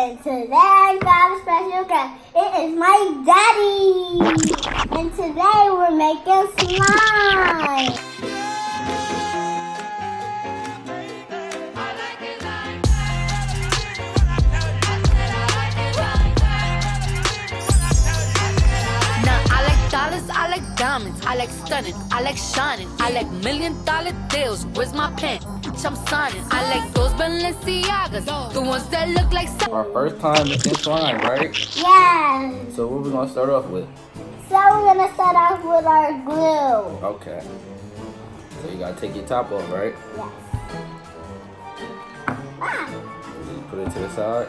And today I got a special guest. It is my daddy. And today we're making slime. I like diamonds, I like stunning, I like shining, I like $1 million deals. Where's my pen? I'm signing. I like those Balenciagas, the ones that look like. Our first time making slime, right? Yeah. So what we gonna start off with? So we're gonna start off with our glue. Okay. So you gotta take your top off, right? Yes. Ah. You put it to the side.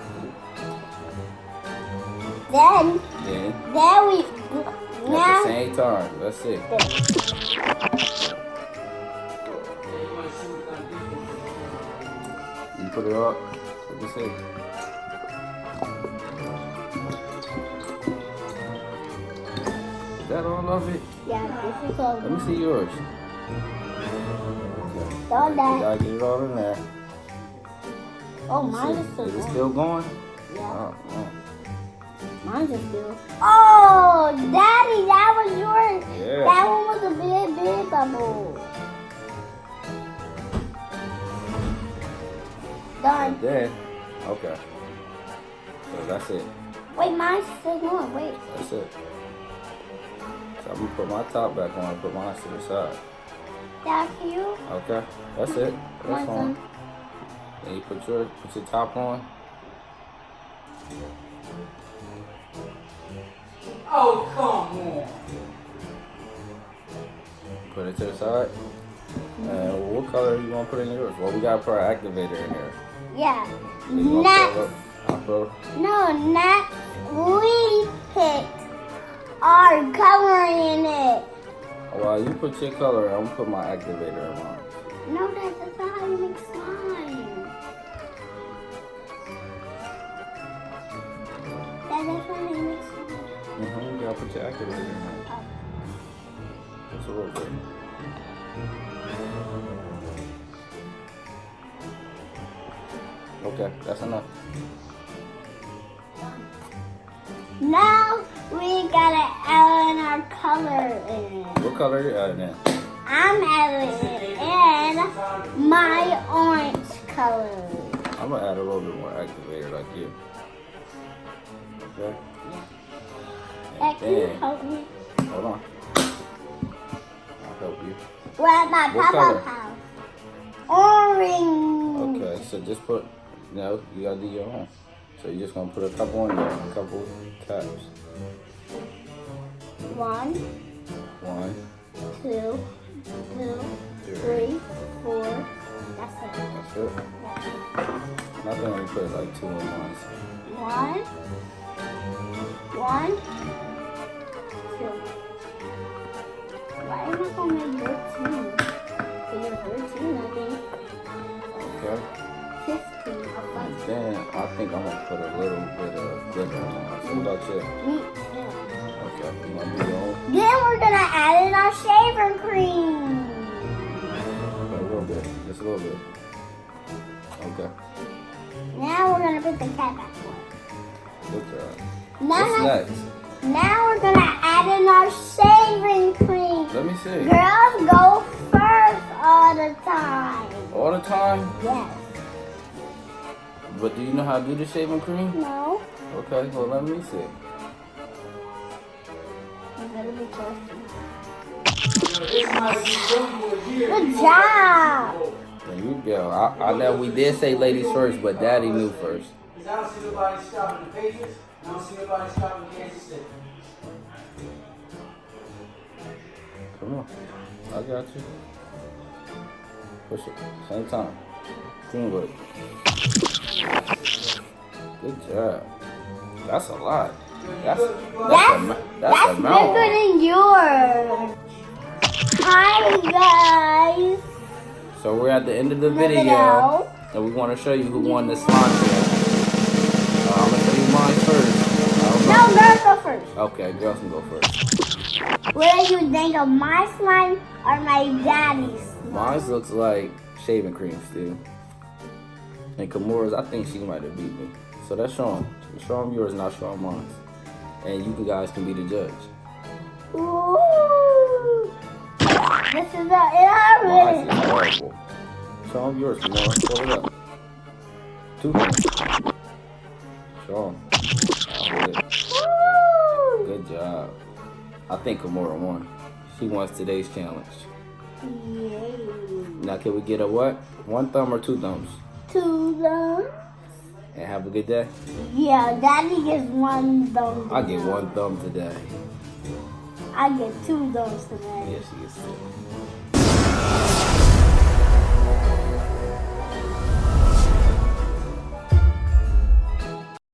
Then we. At the same time. That's it. You put it up. Let me see. Is that all of it? Yeah, this is all. Let me see yours. All You that. gotta get it all in there. Oh, mine is still Is it going. still going? Yeah. Oh. Mine's just still. Oh, Daddy, that was yours. Yeah. That one was a big bubble. Done. And then, okay. So that's it. Wait, mine's still going. Wait. That's it. So I'm gonna put my top back on and put mine to the side. That's you. Okay. That's it. That's Mine's on. on. Then you put your top on. Oh, come on. Put it to the side. And what color you gonna put in yours? Well, we gotta put our activator in there. Yeah. So you gonna Next. I'll put Next we picked our color in it. well, you put your color. I'm gonna put my activator in mine. No, that's not how you make slime. That's not how you make slime. You gotta put your activator in there. Oh. Just a little bit. Okay, that's enough. Now we gotta add in our color in. What color are you adding in? I'm adding in my orange color. I'm gonna add a little bit more activator like you. Okay. That can Then, help me. hold on. I'll help you. We're at my What color? papa house. Orange. Okay, so just put, no, you gotta do your own. So you're just gonna put a couple on there, a couple taps. 1, 1, 2, 3, 4. That's it. that's it. Nothing when you put like 2 in one. 1, 1, 2. Why am I gonna make 13? So you're 13, I think. Okay. 15. And then I think I'm gonna put a little bit of glitter on mine. So what about you? Me too. Okay, you wanna do your own? Then we're gonna add in our shaving cream. Okay, a little bit, just a little bit. Okay, Now we're gonna put the cap back on. good job. Now, What's next? now we're gonna add in our shaving cream. Let me see. Girls go first all the time. All the time? Yes. But do you know how to do the shaving cream? No. Okay, well let me see. You better be careful. This might be good here. Good job. There you go. I know we did say ladies first, but Daddy knew first. Because I don't see nobody stopping the Patriots. I don't see nobody stopping Kansas City. Come on, I got you. Push it, same time. Teamwork. Good job. That's a lot. That's That's amount. bigger than yours. Hi guys. So we're at the end of the video, and we want to show you who won the slime challenge. I'm gonna show you mine first. No, girls go first. Okay, girls can go first. What do you think of my slime or my daddy's slime? Mine looks like shaving cream still. And Kimora's, I think she might have beat me. So let's show him. Show him yours, and I'll show him mine. And you guys can be the judge. Ooh. This is the Mine orange. is horrible. Show him yours, Kimora. Hold it up. 2 points. Show him. Hold it. Woo. Good job. I think Kimora won. She wants today's challenge. Yay. Now, can we get a what? 1 thumb or 2 thumbs? 2 thumbs. And have a good day. Yeah, Daddy gets 1 thumb. I get 1 thumb today. I get 2 thumbs today. Yes, she gets 2.